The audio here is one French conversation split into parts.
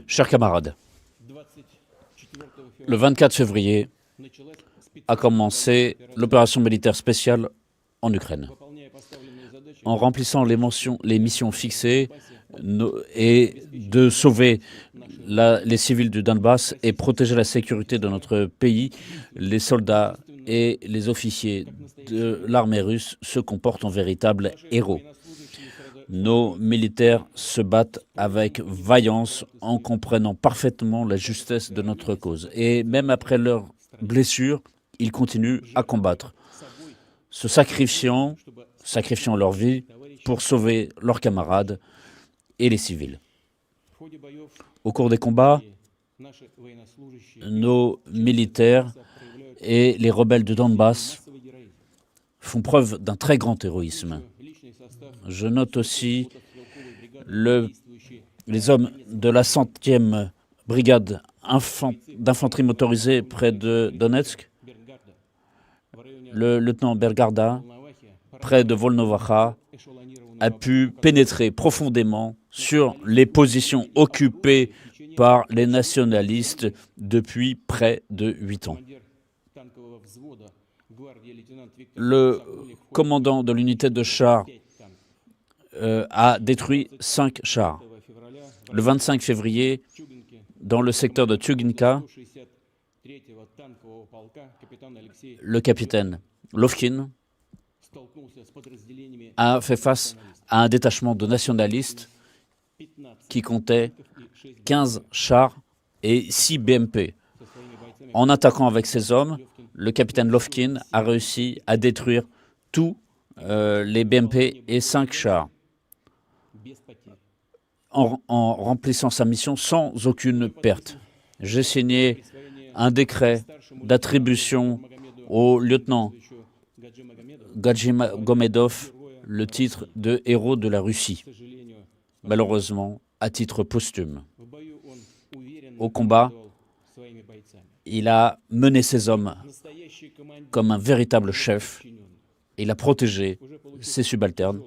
Chers camarades, le 24 février a commencé l'opération militaire spéciale en Ukraine. En remplissant les missions fixées et de sauver les civils du Donbass et protéger la sécurité de notre pays, les soldats et les officiers de l'armée russe se comportent en véritables héros. Nos militaires se battent avec vaillance en comprenant parfaitement la justesse de notre cause. Et même après leurs blessures, ils continuent à combattre, se sacrifiant leur vie pour sauver leurs camarades et les civils. Au cours des combats, nos militaires et les rebelles du Donbass font preuve d'un très grand héroïsme. Je note aussi les hommes de la 100e brigade d'infanterie motorisée près de Donetsk, le lieutenant Bergarda, près de Volnovacha, a pu pénétrer profondément sur les positions occupées par les nationalistes depuis près de 8 ans. Le commandant de l'unité de chars a détruit 5 chars. Le 25 février, dans le secteur de Tchuginka, le capitaine Lovkin a fait face à un détachement de nationalistes qui comptait 15 chars et 6 BMP. En attaquant avec ses hommes, le capitaine Lovkin a réussi à détruire tous les BMP et 5 chars en remplissant sa mission sans aucune perte. J'ai signé un décret d'attribution au lieutenant Gadji Gomedov le titre de héros de la Russie, malheureusement à titre posthume. Au combat, il a mené ses hommes comme un véritable chef. Il a protégé ses subalternes,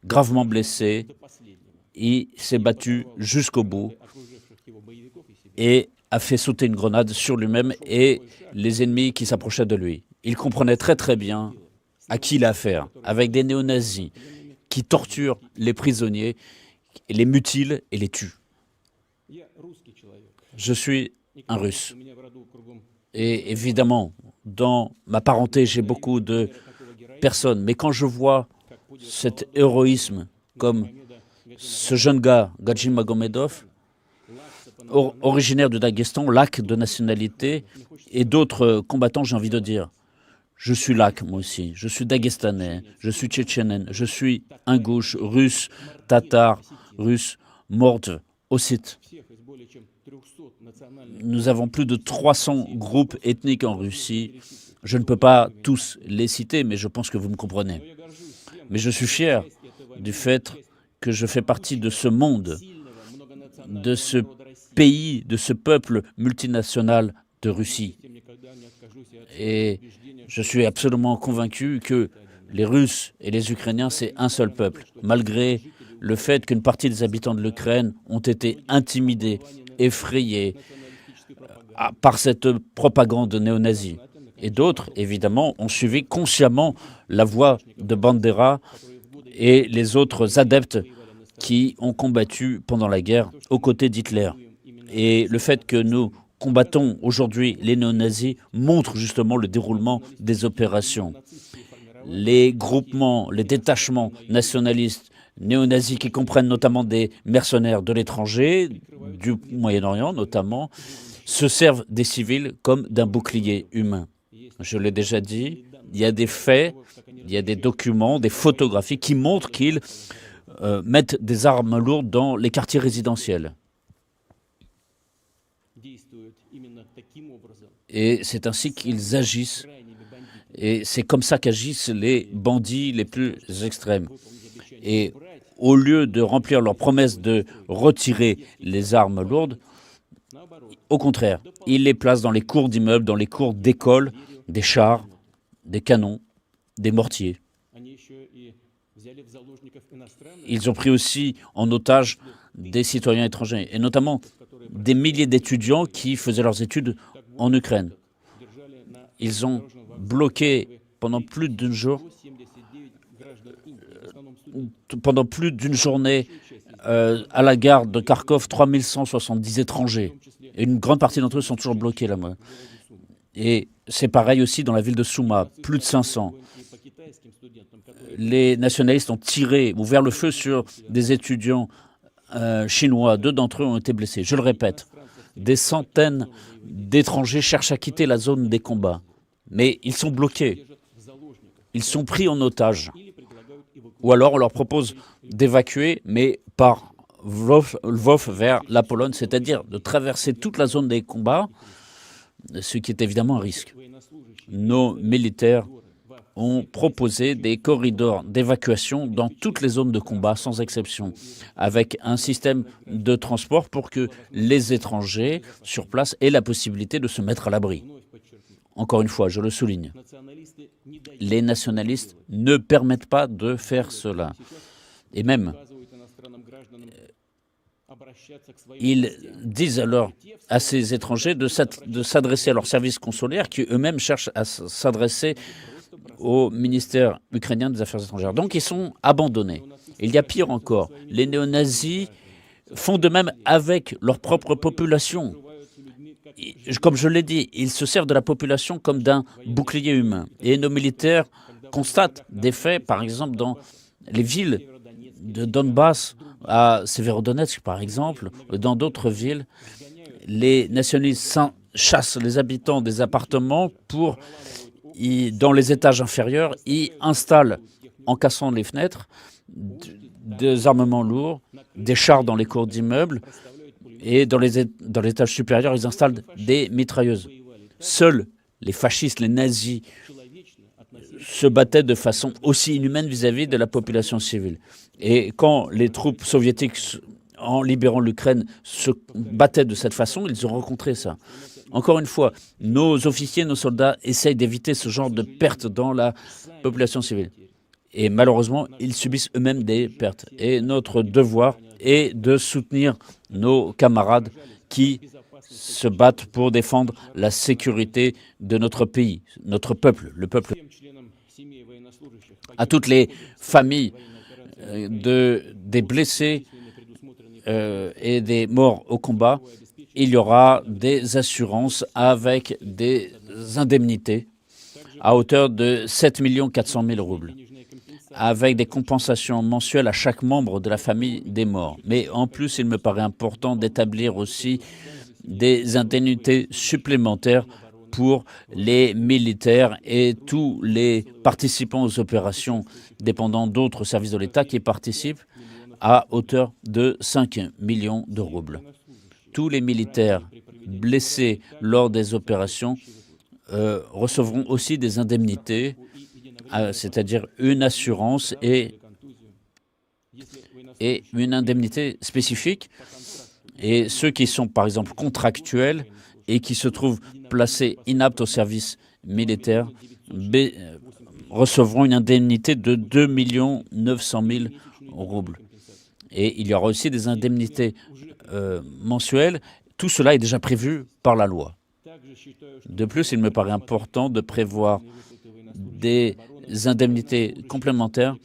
gravement blessés. Il s'est battu jusqu'au bout et a fait sauter une grenade sur lui-même et les ennemis qui s'approchaient de lui. Il comprenait très très bien à qui il a affaire, avec des néo-nazis qui torturent les prisonniers, les mutilent et les tuent. Je suis un Russe. Et évidemment, dans ma parenté, j'ai beaucoup de personnes. Mais quand je vois cet héroïsme comme ce jeune gars, Gadji Magomedov, originaire du Daghestan, lac de nationalité, et d'autres combattants, j'ai envie de dire, je suis lac, moi aussi. Je suis daguestanais, je suis tchétchène, je suis ingouche, russe, tatar, russe, morde, ossète. Nous avons plus de 300 groupes ethniques en Russie. Je ne peux pas tous les citer, mais je pense que vous me comprenez. Mais je suis fier du fait que je fais partie de ce monde, de ce pays, de ce peuple multinational de Russie. Et je suis absolument convaincu que les Russes et les Ukrainiens, c'est un seul peuple, malgré le fait qu'une partie des habitants de l'Ukraine ont été intimidés, effrayés par cette propagande néo-nazie. Et d'autres, évidemment, ont suivi consciemment la voie de Bandera et les autres adeptes qui ont combattu pendant la guerre aux côtés d'Hitler. Et le fait que nous combattons aujourd'hui les néo-nazis montre justement le déroulement des opérations. Les groupements, les détachements nationalistes néo-nazis qui comprennent notamment des mercenaires de l'étranger, du Moyen-Orient notamment, se servent des civils comme d'un bouclier humain. Je l'ai déjà dit, il y a des faits, il y a des documents, des photographies qui montrent qu'ils mettent des armes lourdes dans les quartiers résidentiels. Et c'est ainsi qu'ils agissent. Et c'est comme ça qu'agissent les bandits les plus extrêmes. Et au lieu de remplir leur promesse de retirer les armes lourdes, au contraire, ils les placent dans les cours d'immeubles, dans les cours d'écoles, des chars, des canons, des mortiers. Ils ont pris aussi en otage des citoyens étrangers, et notamment des milliers d'étudiants qui faisaient leurs études en Ukraine. Ils ont bloqué pendant plus d'une journée à la gare de Kharkov 3170 étrangers. Et une grande partie d'entre eux sont toujours bloqués là-bas. Et c'est pareil aussi dans la ville de Souma, plus de 500. Les nationalistes ont tiré, ouvert le feu sur des étudiants chinois. 2 d'entre eux ont été blessés. Je le répète, des centaines d'étrangers cherchent à quitter la zone des combats. Mais ils sont bloqués. Ils sont pris en otage. Ou alors on leur propose d'évacuer, mais par Lvov vers la Pologne, c'est-à-dire de traverser toute la zone des combats, ce qui est évidemment un risque. Nos militaires ont proposé des corridors d'évacuation dans toutes les zones de combat, sans exception, avec un système de transport pour que les étrangers sur place aient la possibilité de se mettre à l'abri. Encore une fois, je le souligne, les nationalistes ne permettent pas de faire cela. Et même, ils disent alors à ces étrangers de s'adresser à leurs services consulaires qui eux-mêmes cherchent à s'adresser au ministère ukrainien des Affaires étrangères. Donc ils sont abandonnés. Il y a pire encore, les néo-nazis font de même avec leur propre population. Comme je l'ai dit, ils se servent de la population comme d'un bouclier humain. Et nos militaires constatent des faits, par exemple, dans les villes de Donbass, à Severodonetsk, par exemple, dans d'autres villes. Les nationalistes chassent les habitants des appartements pour, dans les étages inférieurs, y installent, en cassant les fenêtres, des armements lourds, des chars dans les cours d'immeubles, et dans les étages supérieurs, ils installent des mitrailleuses. Seuls les fascistes, les nazis, se battaient de façon aussi inhumaine vis-à-vis de la population civile. Et quand les troupes soviétiques, en libérant l'Ukraine, se battaient de cette façon, ils ont rencontré ça. Encore une fois, nos officiers, nos soldats essayent d'éviter ce genre de pertes dans la population civile. Et malheureusement, ils subissent eux-mêmes des pertes. Et notre devoir est de soutenir nos camarades qui se battent pour défendre la sécurité de notre pays, notre peuple, le peuple. À toutes les familles des blessés et des morts au combat, il y aura des assurances avec des indemnités à hauteur de 7 400 000 roubles, avec des compensations mensuelles à chaque membre de la famille des morts. Mais en plus, il me paraît important d'établir aussi des indemnités supplémentaires pour les militaires et tous les participants aux opérations dépendant d'autres services de l'État qui participent à hauteur de 5 millions de roubles. Tous les militaires blessés lors des opérations recevront aussi des indemnités, c'est-à-dire une assurance et une indemnité spécifique. Et ceux qui sont, par exemple, contractuels et qui se trouvent placés inaptes au service militaire recevront une indemnité de 2 900 000 roubles. Et il y aura aussi des indemnités mensuelles. Tout cela est déjà prévu par la loi. De plus, il me paraît important de prévoir des indemnités complémentaires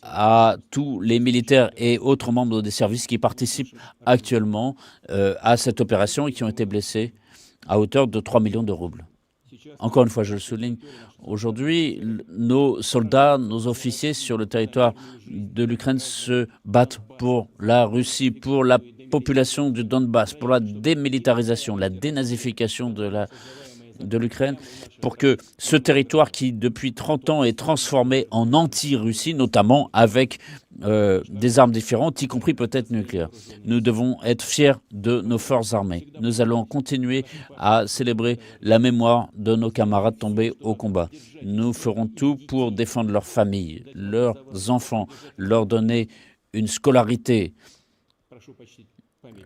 à tous les militaires et autres membres des services qui participent actuellement à cette opération et qui ont été blessés à hauteur de 3 millions de roubles. Encore une fois, je le souligne, aujourd'hui, nos soldats, nos officiers sur le territoire de l'Ukraine se battent pour la Russie, pour la population du Donbass, pour la démilitarisation, la dénazification de l'Ukraine, pour que ce territoire qui, depuis 30 ans, est transformé en anti-Russie, notamment avec des armes différentes, y compris peut-être nucléaires. Nous devons être fiers de nos forces armées. Nous allons continuer à célébrer la mémoire de nos camarades tombés au combat. Nous ferons tout pour défendre leurs familles, leurs enfants, leur donner une scolarité.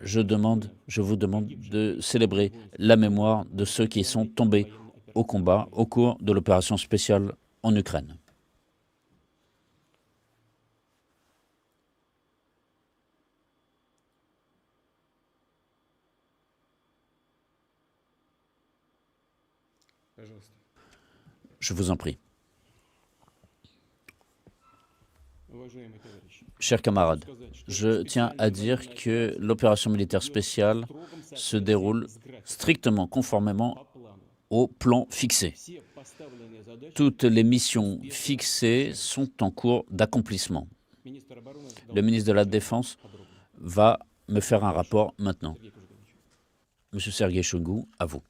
Je vous demande de célébrer la mémoire de ceux qui sont tombés au combat au cours de l'opération spéciale en Ukraine. Je vous en prie. Chers camarades, je tiens à dire que l'opération militaire spéciale se déroule strictement conformément au plan fixé. Toutes les missions fixées sont en cours d'accomplissement. Le ministre de la Défense va me faire un rapport maintenant. Monsieur Sergei Shoigu, à vous.